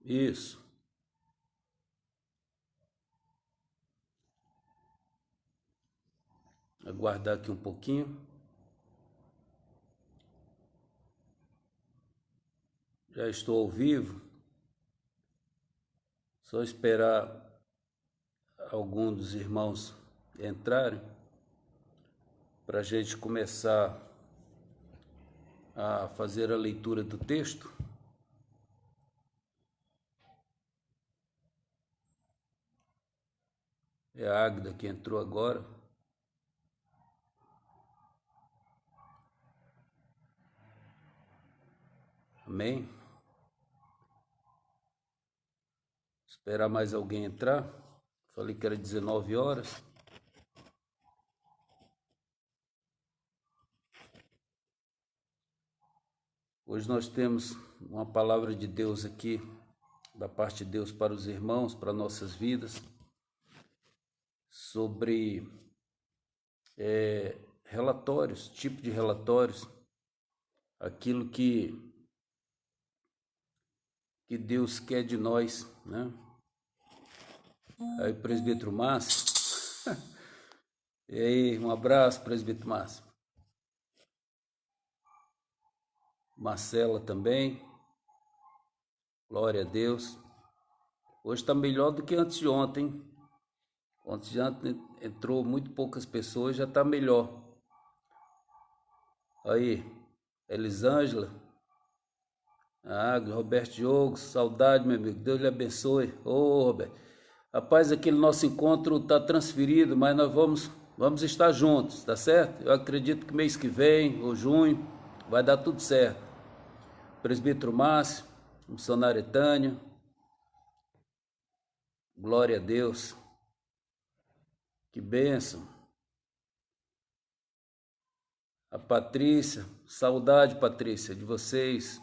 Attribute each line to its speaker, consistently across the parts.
Speaker 1: Isso. Aguardar aqui um pouquinho. Já estou ao vivo. Só esperar algum dos irmãos entrarem para a gente começar a fazer a leitura do texto. É a Águida que entrou agora. Amém? Esperar mais alguém entrar. Falei que era 19 horas. Hoje nós temos uma palavra de Deus aqui, da parte de Deus para os irmãos, para nossas vidas, sobre relatórios, tipo de relatórios, aquilo que Deus quer de nós, né? Aí, presbítero Márcio. E aí, um abraço, presbítero Márcio. Marcela também. Glória a Deus. Hoje está melhor do que antes de ontem. Ontem já entrou muito poucas pessoas, já está melhor. Aí, Elisângela. Roberto Diogo, saudade, meu amigo. Deus lhe abençoe. Ô, Roberto. Rapaz, aquele nosso encontro está transferido, mas nós vamos estar juntos, tá certo? Eu acredito que mês que vem, ou junho, vai dar tudo certo. Presbítero Márcio, missionária Tânia, glória a Deus. Que bênção. A Patrícia, saudade, Patrícia, de vocês.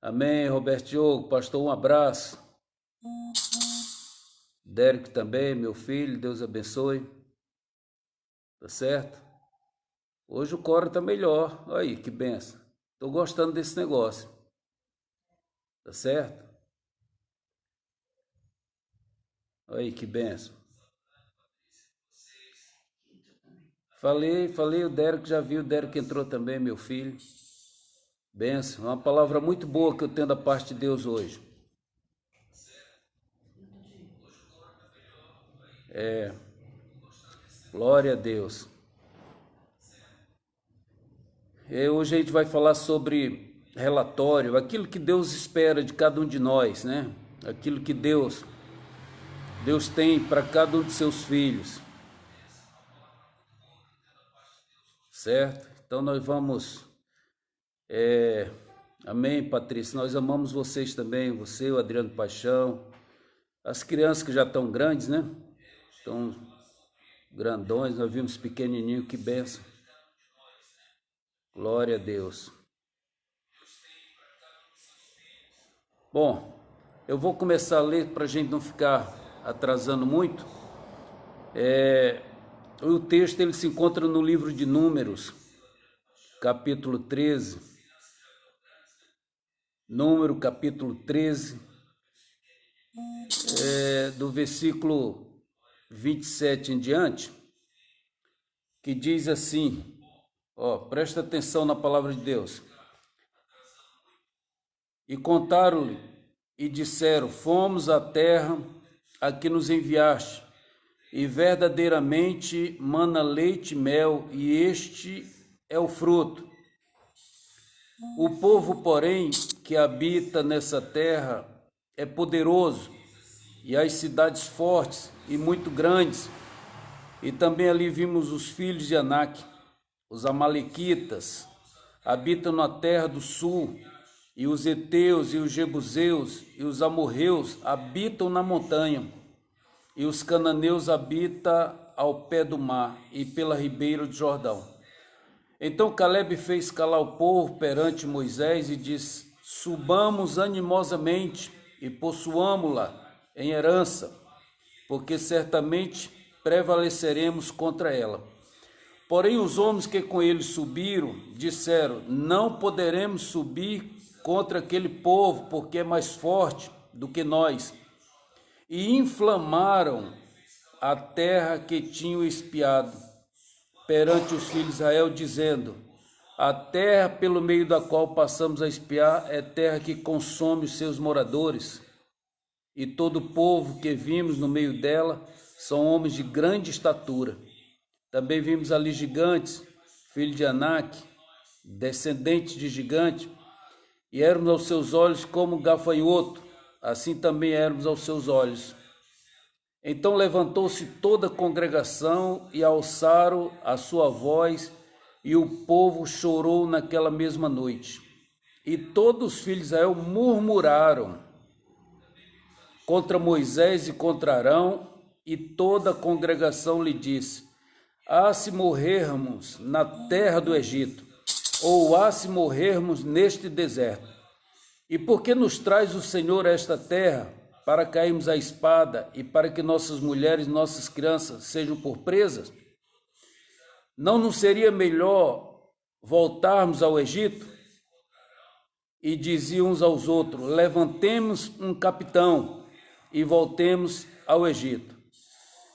Speaker 1: Amém, Roberto Diogo, pastor, um abraço. Derek também, meu filho, Deus abençoe. Tá certo? Hoje o coro tá melhor. Aí, que benção. Tô gostando desse negócio. Tá certo? Aí, que benção. Falei, o Derek já viu, o Derek entrou também, meu filho. Benção, uma palavra muito boa que eu tenho da parte de Deus hoje. Glória a Deus. E hoje a gente vai falar sobre relatório, aquilo que Deus espera de cada um de nós, né? Aquilo que Deus tem para cada um de seus filhos. Certo? Então nós vamos... Amém, Patrícia? Nós amamos vocês também, você, o Adriano Paixão, as crianças que já estão grandes, né? Estão grandões, nós vimos pequenininho, que benção. Glória a Deus. Bom, eu vou começar a ler para a gente não ficar atrasando muito. O texto ele se encontra no livro de Números, capítulo 13. Número capítulo 13, do versículo 27 em diante, que diz assim, presta atenção na palavra de Deus. E contaram-lhe e disseram, fomos à terra a que nos enviaste, e verdadeiramente mana leite e mel, e este é o fruto. O povo, porém, que habita nessa terra é poderoso, e as cidades fortes e muito grandes. E também ali vimos os filhos de Anak, os amalequitas, habitam na terra do sul, e os heteus e os jebuseus e os amorreus habitam na montanha, e os cananeus habitam ao pé do mar e pela ribeira do Jordão. Então Caleb fez calar o povo perante Moisés e disse, subamos animosamente e possuamo-la em herança, porque certamente prevaleceremos contra ela. Porém os homens que com ele subiram disseram, não poderemos subir contra aquele povo, porque é mais forte do que nós, e inflamaram a terra que tinham espiado perante os filhos de Israel, dizendo: a terra pelo meio da qual passamos a espiar é terra que consome os seus moradores, e todo o povo que vimos no meio dela são homens de grande estatura. Também vimos ali gigantes, filhos de Anak, descendentes de gigante, e éramos aos seus olhos como gafanhoto, assim também éramos aos seus olhos. Então levantou-se toda a congregação e alçaram a sua voz, e o povo chorou naquela mesma noite. E todos os filhos de Israel murmuraram contra Moisés e contra Arão, e toda a congregação lhe disse: se morrermos na terra do Egito, ou se morrermos neste deserto. E por que nos traz o Senhor a esta terra, para cairmos à espada e para que nossas mulheres e nossas crianças sejam por presas? Não nos seria melhor voltarmos ao Egito? E diziam uns aos outros: levantemos um capitão e voltemos ao Egito.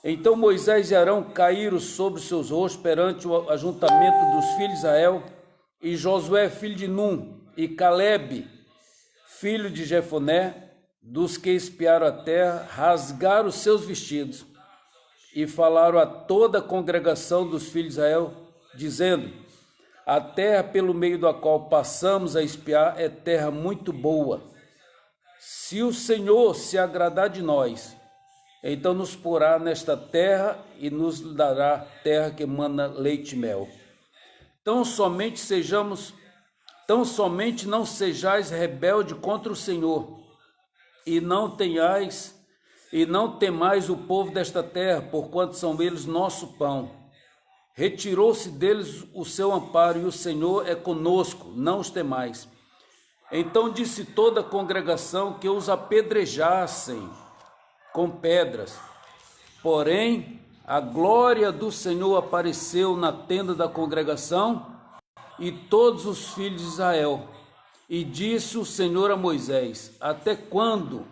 Speaker 1: Então Moisés e Arão caíram sobre seus rostos perante o ajuntamento dos filhos de Israel, e Josué, filho de Num, e Calebe, filho de Jefoné, dos que espiaram a terra, rasgaram os seus vestidos e falaram a toda a congregação dos filhos de Israel, dizendo: a terra pelo meio da qual passamos a espiar é terra muito boa. Se o Senhor se agradar de nós, então nos porá nesta terra e nos dará terra que mana leite e mel. Tão somente não sejais rebelde contra o Senhor, e não temais o povo desta terra, porquanto são eles nosso pão. Retirou-se deles o seu amparo, e o Senhor é conosco, não os temais. Então disse toda a congregação que os apedrejassem com pedras. Porém, a glória do Senhor apareceu na tenda da congregação e todos os filhos de Israel. E disse o Senhor a Moisés: até quando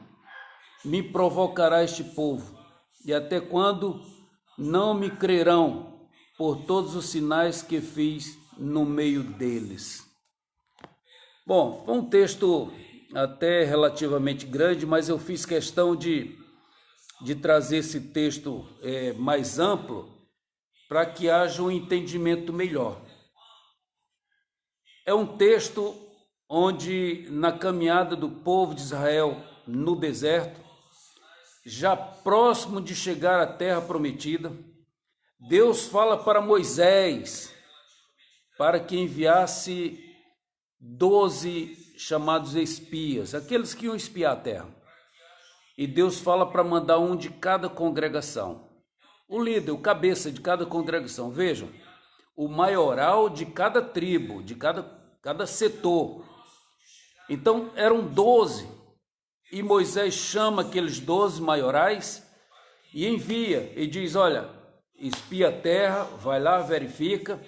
Speaker 1: me provocará este povo? E até quando não me crerão por todos os sinais que fiz no meio deles? Bom, foi um texto até relativamente grande, mas eu fiz questão de trazer esse texto mais amplo para que haja um entendimento melhor. É um texto onde, na caminhada do povo de Israel no deserto, já próximo de chegar à terra prometida, Deus fala para Moisés para que enviasse 12 chamados espias, aqueles que iam espiar a terra. E Deus fala para mandar um de cada congregação, o líder, o cabeça de cada congregação. Vejam, o maioral de cada tribo, de cada setor. Então eram 12, e Moisés chama aqueles 12 maiorais e envia, e diz: olha, espia a terra, vai lá, verifica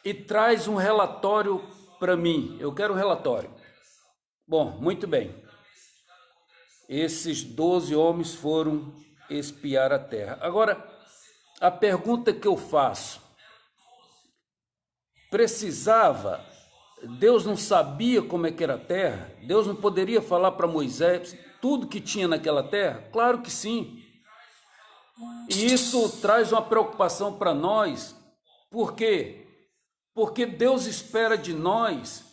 Speaker 1: e traz um relatório para mim. Eu quero um relatório. Bom, muito bem. Esses 12 homens foram espiar a terra. Agora, a pergunta que eu faço: precisava? Deus não sabia como é que era a terra? Deus não poderia falar para Moisés tudo que tinha naquela terra? Claro que sim. E isso traz uma preocupação para nós. Por quê? Porque Deus espera de nós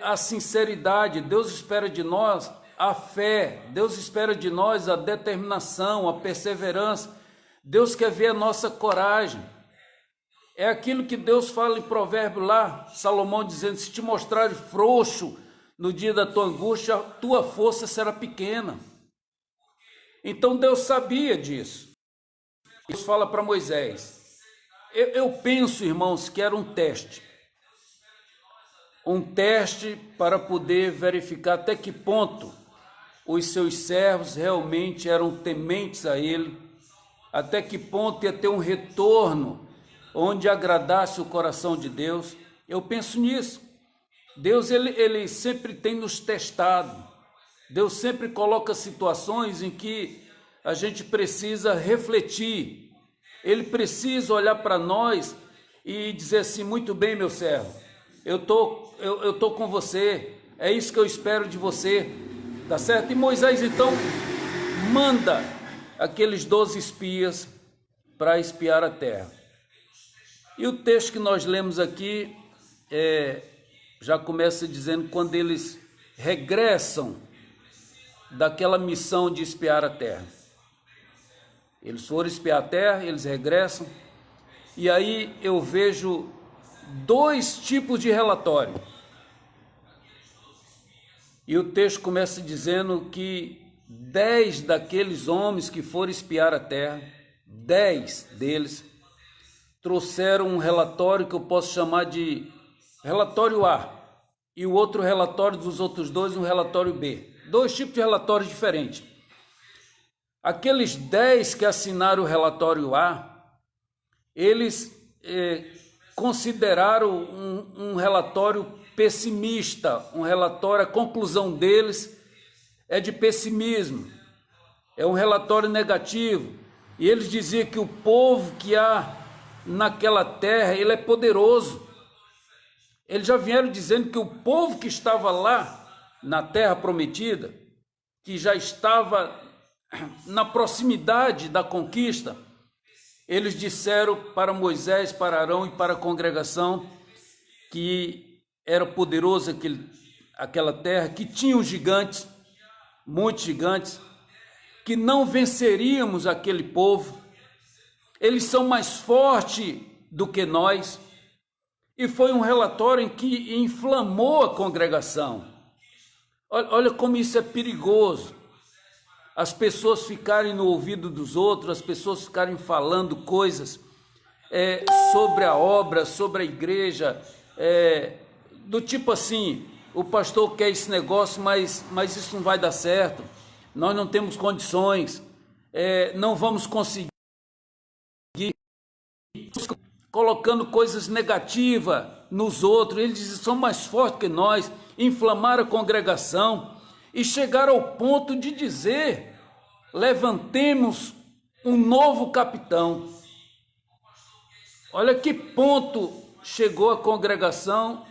Speaker 1: a sinceridade, Deus espera de nós a fé, Deus espera de nós a determinação, a perseverança. Deus quer ver a nossa coragem. É aquilo que Deus fala em Provérbio lá, Salomão dizendo: se te mostrares frouxo no dia da tua angústia, tua força será pequena. Então Deus sabia disso. Deus fala para Moisés. Eu penso, irmãos, que era um teste para poder verificar até que ponto os seus servos realmente eram tementes a ele, até que ponto ia ter um retorno onde agradasse o coração de Deus. Eu penso nisso. Deus ele sempre tem nos testado. Deus sempre coloca situações em que a gente precisa refletir. Ele precisa olhar para nós e dizer assim: muito bem, meu servo, eu tô com você, é isso que eu espero de você, tá certo? E Moisés então manda aqueles 12 espias para espiar a terra. E o texto que nós lemos aqui já começa dizendo quando eles regressam daquela missão de espiar a terra. Eles foram espiar a terra, eles regressam, e aí eu vejo dois tipos de relatório. E o texto começa dizendo que 10 daqueles homens que foram espiar a terra, 10 deles, trouxeram um relatório que eu posso chamar de relatório A, e o outro relatório dos outros dois, um relatório B. Dois tipos de relatórios diferentes. Aqueles 10 que assinaram o relatório A, eles consideraram um relatório pessimista, um relatório, a conclusão deles é de pessimismo, é um relatório negativo, e eles diziam que o povo que há naquela terra, ele é poderoso. Eles já vieram dizendo que o povo que estava lá na terra prometida, que já estava na proximidade da conquista, eles disseram para Moisés, para Arão e para a congregação que era poderoso aquela terra, que tinha os gigantes, muitos gigantes, que não venceríamos aquele povo, eles são mais fortes do que nós. E foi um relatório em que inflamou a congregação. Olha como isso é perigoso. As pessoas ficarem no ouvido dos outros, as pessoas ficarem falando coisas sobre a obra, sobre a igreja, do tipo assim: o pastor quer esse negócio, mas isso não vai dar certo, nós não temos condições, não vamos conseguir, colocando coisas negativas nos outros. Eles dizem: são mais fortes que nós, inflamaram a congregação e chegaram ao ponto de dizer: levantemos um novo capitão. Olha que ponto chegou a congregação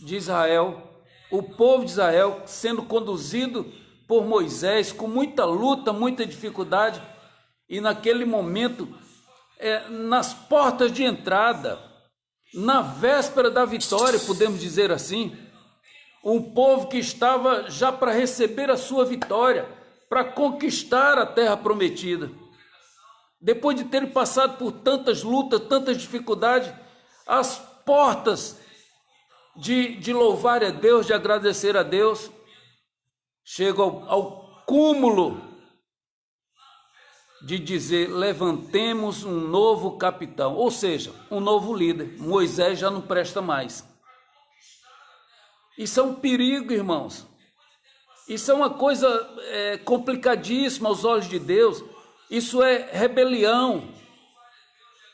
Speaker 1: de Israel, o povo de Israel sendo conduzido por Moisés com muita luta, muita dificuldade, e naquele momento, nas portas de entrada, na véspera da vitória, podemos dizer assim, um povo que estava já para receber a sua vitória, para conquistar a terra prometida. Depois de terem passado por tantas lutas, tantas dificuldades, as portas de louvar a Deus, de agradecer a Deus, chegam ao cúmulo de dizer: levantemos um novo capitão, ou seja, um novo líder. Moisés já não presta mais. Isso é um perigo, irmãos. Isso é uma coisa complicadíssima aos olhos de Deus. Isso é rebelião.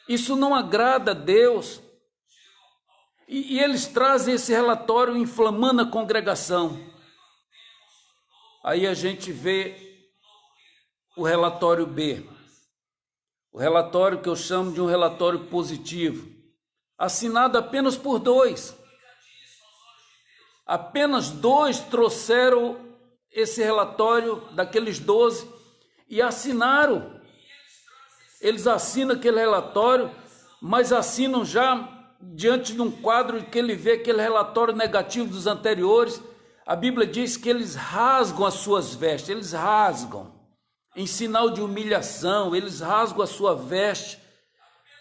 Speaker 1: Isso não agrada a Deus. E eles trazem esse relatório inflamando a congregação. Aí a gente vê o relatório B. O relatório que eu chamo de um relatório positivo. Assinado apenas por 2. Apenas 2 trouxeram esse relatório daqueles 12 e assinaram. Eles assinam aquele relatório, mas assinam já diante de um quadro que ele vê aquele relatório negativo dos anteriores. A Bíblia diz que eles rasgam as suas vestes, eles rasgam, em sinal de humilhação, eles rasgam a sua veste,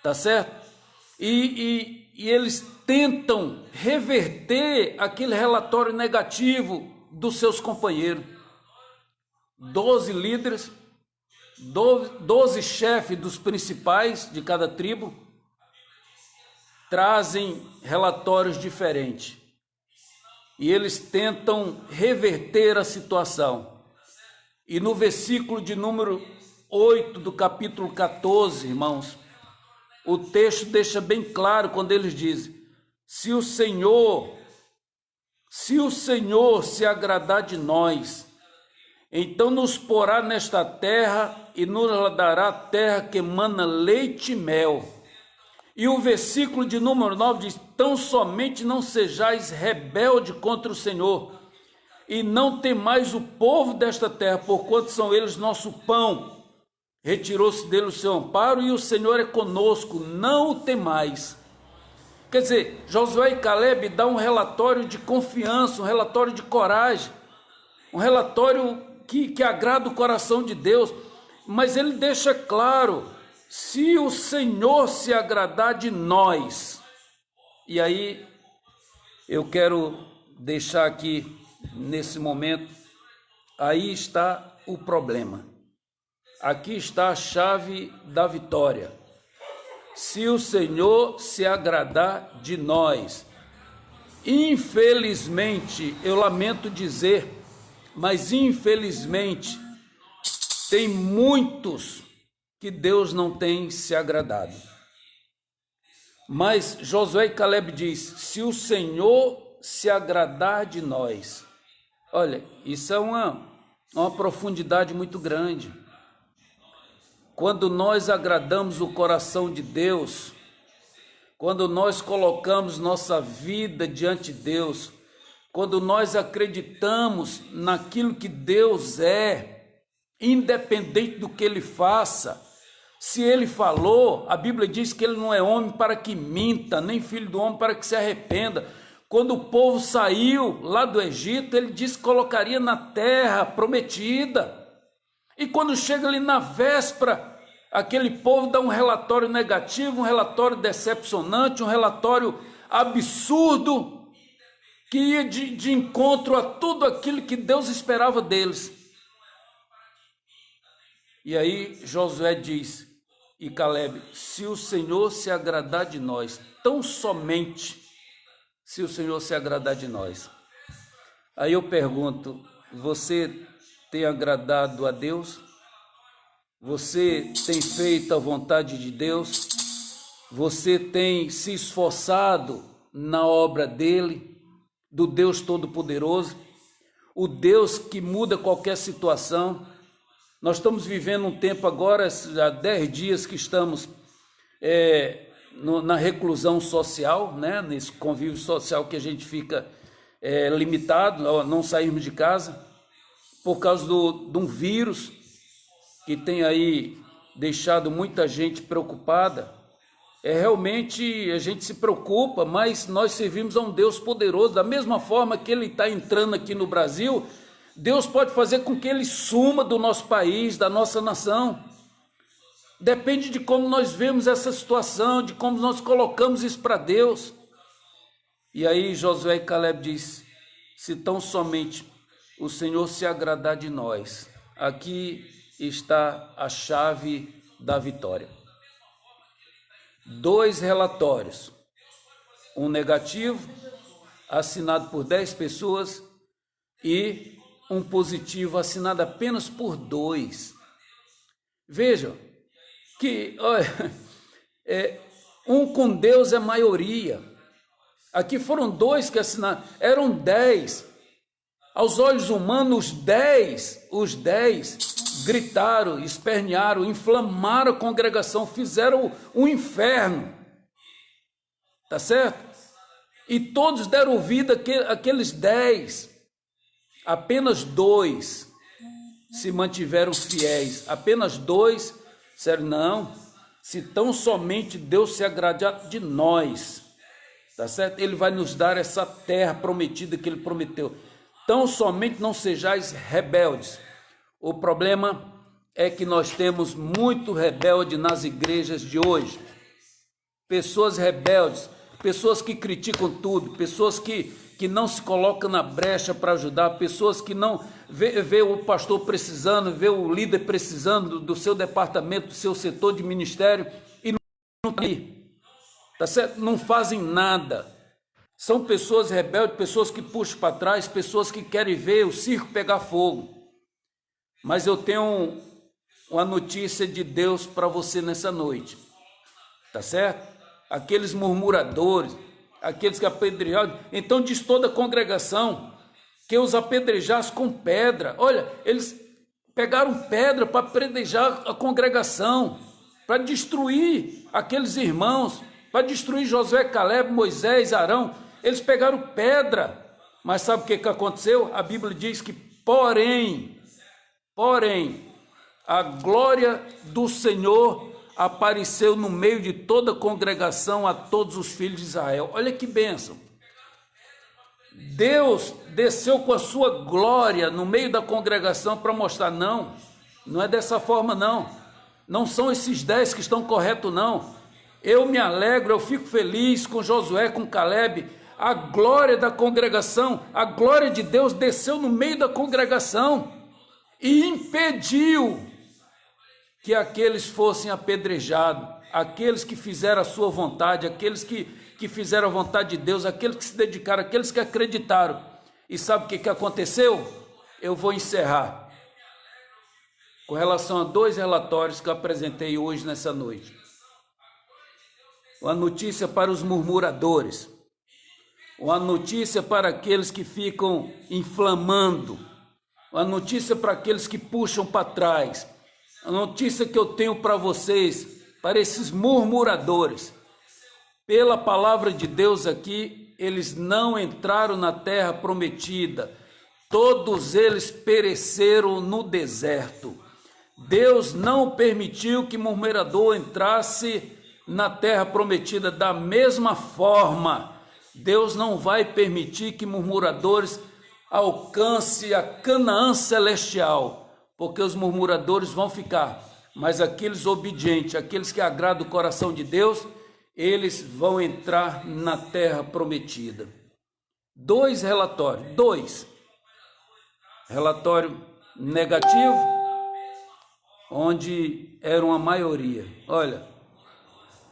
Speaker 1: tá certo? E eles tentam reverter aquele relatório negativo dos seus companheiros. 12 líderes, 12 chefes dos principais de cada tribo, trazem relatórios diferentes. E eles tentam reverter a situação. E no versículo de número 8 do capítulo 14, irmãos, o texto deixa bem claro quando eles dizem: se o Senhor se agradar de nós Então nos porá nesta terra e nos dará terra que emana leite e mel. E o versículo de número 9 diz: tão somente não sejais rebelde contra o Senhor, e não temais o povo desta terra, porquanto são eles nosso pão. Retirou-se dele o seu amparo, e o Senhor é conosco, não o temais. Quer dizer, Josué e Caleb dão um relatório de confiança, um relatório de coragem, um relatório que agrada o coração de Deus, mas ele deixa claro: se o Senhor se agradar de nós. E aí eu quero deixar aqui nesse momento, aí está o problema, aqui está a chave da vitória. Se o Senhor se agradar de nós. Infelizmente, eu lamento dizer, mas infelizmente tem muitos que Deus não tem se agradado. Mas Josué e Caleb diz: se o Senhor se agradar de nós. Olha, isso é uma profundidade muito grande. Quando nós agradamos o coração de Deus, quando nós colocamos nossa vida diante de Deus, quando nós acreditamos naquilo que Deus é, independente do que Ele faça, se Ele falou, a Bíblia diz que Ele não é homem para que minta, nem filho do homem para que se arrependa. Quando o povo saiu lá do Egito, Ele disse que colocaria na terra prometida. E quando chega ali na véspera, aquele povo dá um relatório negativo, um relatório decepcionante, um relatório absurdo, que ia de encontro a tudo aquilo que Deus esperava deles. E aí Josué diz, e Caleb: se o Senhor se agradar de nós, tão somente se o Senhor se agradar de nós. Aí eu pergunto: você tem agradado a Deus? Você tem feito a vontade de Deus? Você tem se esforçado na obra dele, do Deus Todo-Poderoso, o Deus que muda qualquer situação? Nós estamos vivendo um tempo agora, há 10 dias que estamos na reclusão social, né? Nesse convívio social que a gente fica limitado, não sairmos de casa, por causa de um vírus que tem aí deixado muita gente preocupada. Realmente a gente se preocupa, mas nós servimos a um Deus poderoso. Da mesma forma que Ele está entrando aqui no Brasil, Deus pode fazer com que Ele suma do nosso país, da nossa nação. Depende de como nós vemos essa situação, de como nós colocamos isso para Deus. E aí Josué e Caleb diz: se tão somente o Senhor se agradar de nós. Aqui está a chave da vitória. 2 relatórios, um negativo, assinado por 10 pessoas, e um positivo, assinado apenas por 2. Vejam que um com Deus é maioria. Aqui foram 2 que assinaram, eram 10. Aos olhos humanos, os 10 gritaram, espernearam, inflamaram a congregação, fizeram um inferno, tá certo? E todos deram ouvido àqueles 10, apenas 2 se mantiveram fiéis, apenas 2 disseram: não, se tão somente Deus se agradar de nós, tá certo? Ele vai nos dar essa terra prometida que Ele prometeu. Tão somente não sejais rebeldes. O problema é que nós temos muito rebelde nas igrejas de hoje. Pessoas rebeldes, pessoas que criticam tudo, pessoas que não se colocam na brecha para ajudar, pessoas que não vê o pastor precisando, vê o líder precisando do seu departamento, do seu setor de ministério e não está ali, tá certo? Não fazem nada. São pessoas rebeldes, pessoas que puxam para trás, pessoas que querem ver o circo pegar fogo. Mas eu tenho uma notícia de Deus para você nessa noite, tá certo? Aqueles murmuradores, aqueles que apedrejaram, então diz toda a congregação que os apedrejasse com pedra. Olha, eles pegaram pedra para apedrejar a congregação, para destruir aqueles irmãos, para destruir Josué, Caleb, Moisés, Arão. Eles pegaram pedra, mas sabe o que aconteceu? A Bíblia diz que, porém, a glória do Senhor apareceu no meio de toda a congregação a todos os filhos de Israel. Olha que bênção! Deus desceu com a sua glória no meio da congregação para mostrar, não é dessa forma não são esses 10 que estão corretos não. Eu me alegro, eu fico feliz com Josué, com Caleb. A glória da congregação, a glória de Deus desceu no meio da congregação e impediu que aqueles fossem apedrejados, aqueles que fizeram a sua vontade, aqueles que fizeram a vontade de Deus, aqueles que se dedicaram, aqueles que acreditaram. E sabe o que aconteceu? Eu vou encerrar com relação a 2 relatórios que eu apresentei hoje nessa noite. Uma notícia para os murmuradores, uma notícia para aqueles que ficam inflamando, uma notícia para aqueles que puxam para trás, a notícia que eu tenho para vocês, para esses murmuradores. Pela palavra de Deus aqui, eles não entraram na terra prometida, todos eles pereceram no deserto. Deus não permitiu que murmurador entrasse na terra prometida. Da mesma forma, Deus não vai permitir que murmuradores alcancem a Canaã celestial, porque os murmuradores vão ficar, mas aqueles obedientes, aqueles que agradam o coração de Deus, eles vão entrar na terra prometida. 2 relatórios, 2. Relatório negativo, onde era uma maioria. Olha,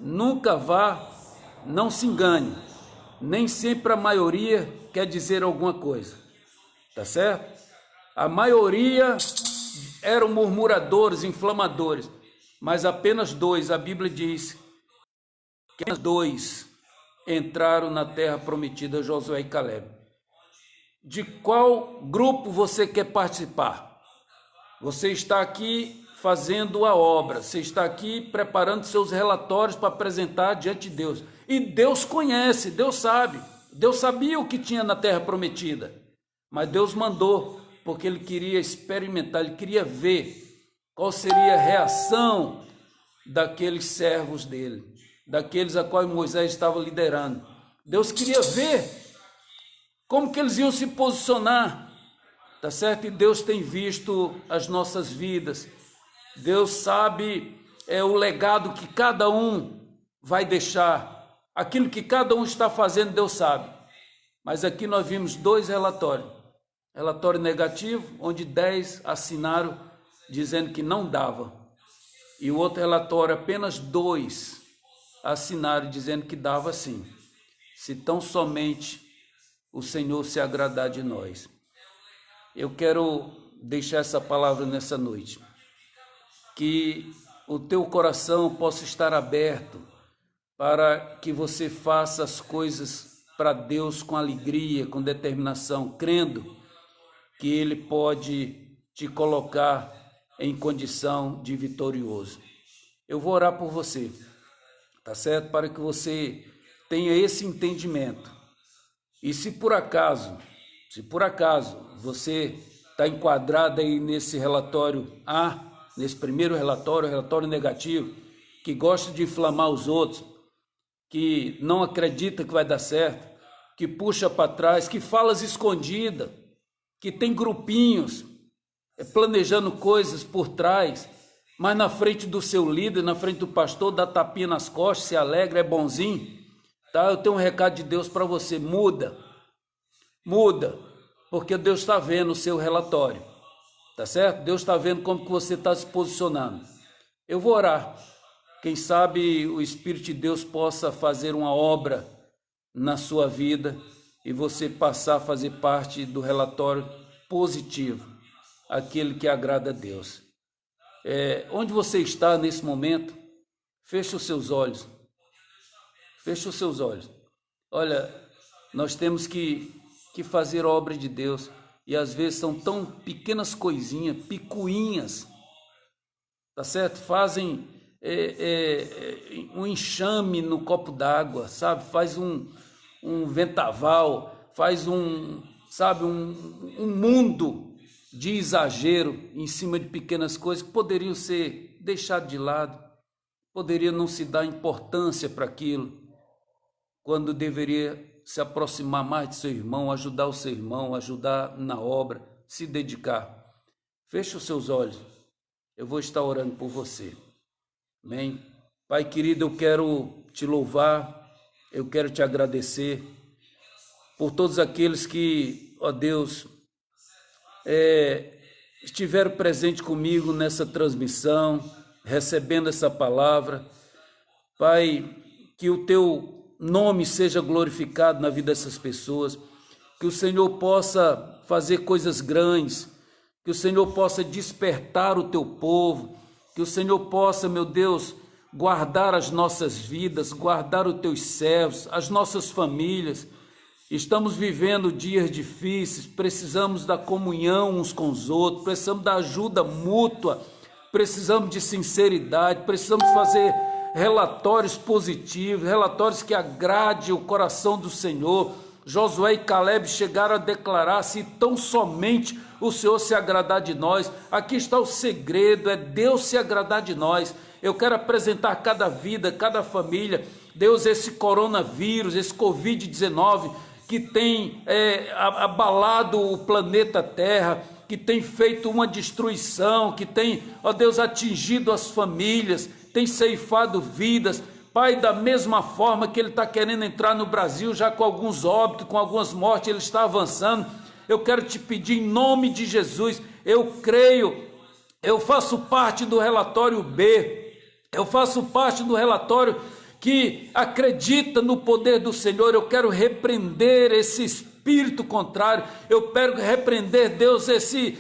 Speaker 1: nunca vá, não se engane, nem sempre a maioria quer dizer alguma coisa, tá certo? A maioria eram murmuradores, inflamadores, mas apenas 2, a Bíblia diz que apenas 2 entraram na terra prometida, Josué e Caleb. De qual grupo você quer participar? Você está aqui fazendo a obra, você está aqui preparando seus relatórios para apresentar diante de Deus. E Deus conhece, Deus sabe, Deus sabia o que tinha na terra prometida, mas Deus mandou, porque Ele queria experimentar, Ele queria ver qual seria a reação daqueles servos dele, daqueles a quais Moisés estava liderando. Deus queria ver como que eles iam se posicionar, tá certo? E Deus tem visto as nossas vidas, Deus sabe o legado que cada um vai deixar, aquilo que cada um está fazendo, Deus sabe. Mas aqui nós vimos 2 relatórios. Relatório negativo, onde 10 assinaram dizendo que não dava. E o outro relatório, apenas 2 assinaram dizendo que dava sim, se tão somente o Senhor se agradar de nós. Eu quero deixar essa palavra nessa noite, que o teu coração possa estar aberto para que você faça as coisas para Deus com alegria, com determinação, crendo que Ele pode te colocar em condição de vitorioso. Eu vou orar por você, tá certo? Para que você tenha esse entendimento. E se por acaso você está enquadrado aí nesse relatório A, nesse primeiro relatório, relatório negativo, que gosta de inflamar os outros, que não acredita que vai dar certo, que puxa para trás, que falas escondidas, que tem grupinhos planejando coisas por trás, mas na frente do seu líder, na frente do pastor, dá tapinha nas costas, se alegra, é bonzinho, tá? Eu tenho um recado de Deus para você: muda, porque Deus está vendo o seu relatório, tá certo? Deus está vendo como que você está se posicionando. Eu vou orar, quem sabe o Espírito de Deus possa fazer uma obra na sua vida e você passar a fazer parte do relatório positivo, aquele que agrada a Deus. Onde você está nesse momento, feche os seus olhos. Olha, nós temos que fazer a obra de Deus. e às vezes são tão pequenas coisinhas, picuinhas, tá certo? Fazem um enxame no copo d'água, sabe? Faz um vendaval, faz um mundo de exagero em cima de pequenas coisas que poderiam ser deixadas de lado, poderia não se dar importância para aquilo, quando deveria se aproximar mais de seu irmão, ajudar o seu irmão, ajudar na obra, se dedicar. Feche os seus olhos, eu vou estar orando por você. Amém? Pai querido, eu quero te louvar, eu quero te agradecer por todos aqueles que, ó Deus, estiveram presentes comigo nessa transmissão, recebendo essa palavra. Pai, que o teu nome seja glorificado na vida dessas pessoas, que o Senhor possa fazer coisas grandes, que o Senhor possa despertar o teu povo, que o Senhor possa, meu Deus, guardar as nossas vidas, guardar os teus servos, as nossas famílias. Estamos vivendo dias difíceis, precisamos da comunhão uns com os outros, precisamos da ajuda mútua, precisamos de sinceridade, precisamos fazer relatórios positivos, relatórios que agradem o coração do Senhor. Josué e Caleb chegaram a declarar: se tão somente o Senhor se agradar de nós. Aqui está o segredo, é Deus se agradar de nós. Eu quero apresentar cada vida, cada família, Deus, esse coronavírus, esse Covid-19, que tem abalado o planeta Terra, que tem feito uma destruição, que tem, ó Deus, atingido as famílias, tem ceifado vidas. Pai, da mesma forma que ele está querendo entrar no Brasil, já com alguns óbitos, com algumas mortes, ele está avançando. Eu quero te pedir em nome de Jesus, eu creio, eu faço parte do relatório B, eu faço parte do relatório que acredita no poder do Senhor. Eu quero repreender esse espírito contrário, eu quero repreender, Deus, esse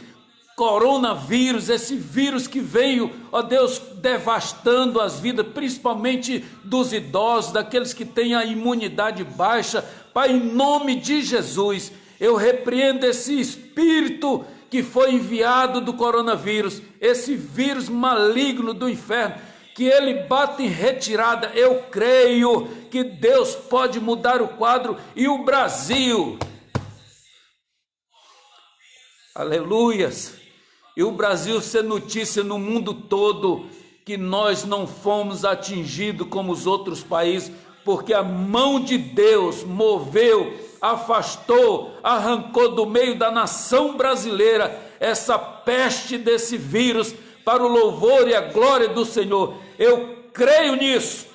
Speaker 1: coronavírus, esse vírus que veio, ó Deus, devastando as vidas, principalmente dos idosos, daqueles que têm a imunidade baixa. Pai, em nome de Jesus, eu repreendo esse espírito que foi enviado do coronavírus, esse vírus maligno do inferno, que ele bate em retirada. Eu creio que Deus pode mudar o quadro e o Brasil, aleluias, e o Brasil ser notícia no mundo todo, que nós não fomos atingidos como os outros países, porque a mão de Deus moveu, afastou, arrancou do meio da nação brasileira essa peste desse vírus, para o louvor e a glória do Senhor. Eu creio nisso,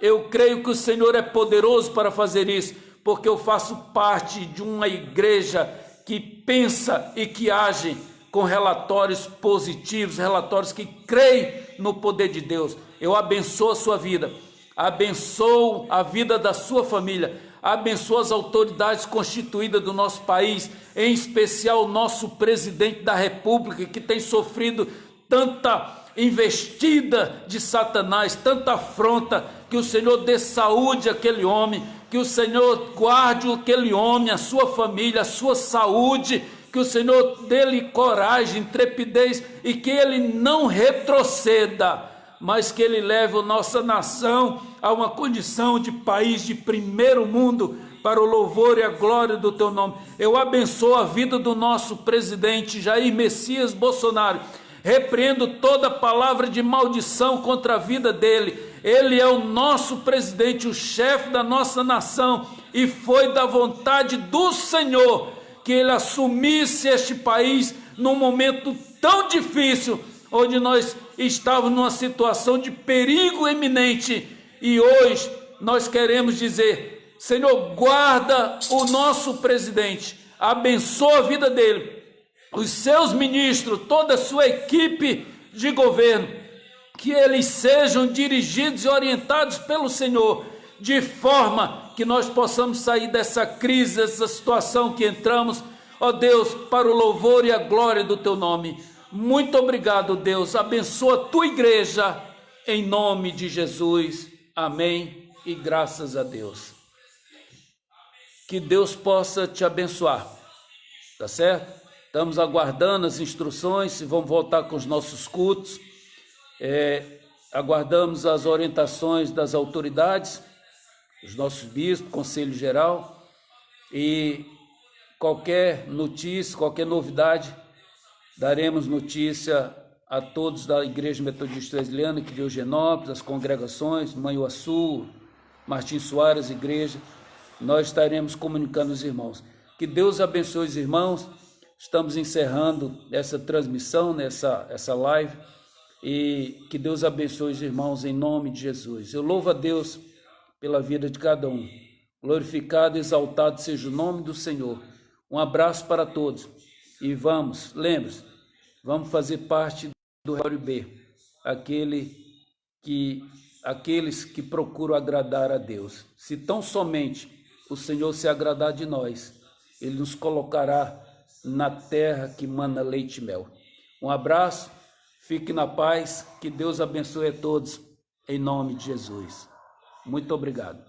Speaker 1: eu creio que o Senhor é poderoso para fazer isso, porque eu faço parte de uma igreja que pensa e que age com relatórios positivos, relatórios que creem no poder de Deus. Eu abençoo a sua vida, abençoo a vida da sua família, abençoo as autoridades constituídas do nosso país, em especial o nosso presidente da República, que tem sofrido tanta investida de Satanás, tanta afronta. Que o Senhor dê saúde àquele homem, que o Senhor guarde aquele homem, a sua família, a sua saúde, que o Senhor dê-lhe coragem, intrepidez, e que ele não retroceda, mas que ele leve a nossa nação a uma condição de país de primeiro mundo, para o louvor e a glória do teu nome. Eu abençoo a vida do nosso presidente Jair Messias Bolsonaro, repreendo toda palavra de maldição contra a vida dele. Ele é o nosso presidente, o chefe da nossa nação, e foi da vontade do Senhor que ele assumisse este país num momento tão difícil, onde nós estávamos numa situação de perigo iminente. E hoje nós queremos dizer: Senhor, guarda o nosso presidente, abençoa a vida dele, os seus ministros, toda a sua equipe de governo, que eles sejam dirigidos e orientados pelo Senhor, de forma que nós possamos sair dessa crise, dessa situação que entramos, ó Deus, para o louvor e a glória do teu nome. Muito obrigado, Deus, abençoa a tua igreja, em nome de Jesus, amém, e graças a Deus. Que Deus possa te abençoar, tá certo? Estamos aguardando as instruções, se vamos voltar com os nossos cultos. Aguardamos as orientações das autoridades, os nossos bispos, Conselho Geral, e qualquer notícia, qualquer novidade, daremos notícia a todos da Igreja Metodista Wesleyana, que de Eugenópolis, as congregações, Manhuaçu, Martim Soares, Igreja, nós estaremos comunicando os irmãos. Que Deus abençoe os irmãos. Estamos encerrando essa transmissão, essa live, e que Deus abençoe os irmãos em nome de Jesus. Eu louvo a Deus pela vida de cada um. Glorificado e exaltado seja o nome do Senhor. Um abraço para todos. E lembre-se, vamos fazer parte do Relatório B, aqueles que procuram agradar a Deus. Se tão somente o Senhor se agradar de nós, Ele nos colocará na terra que mana leite e mel. Um abraço, fique na paz, que Deus abençoe a todos, em nome de Jesus. Muito obrigado.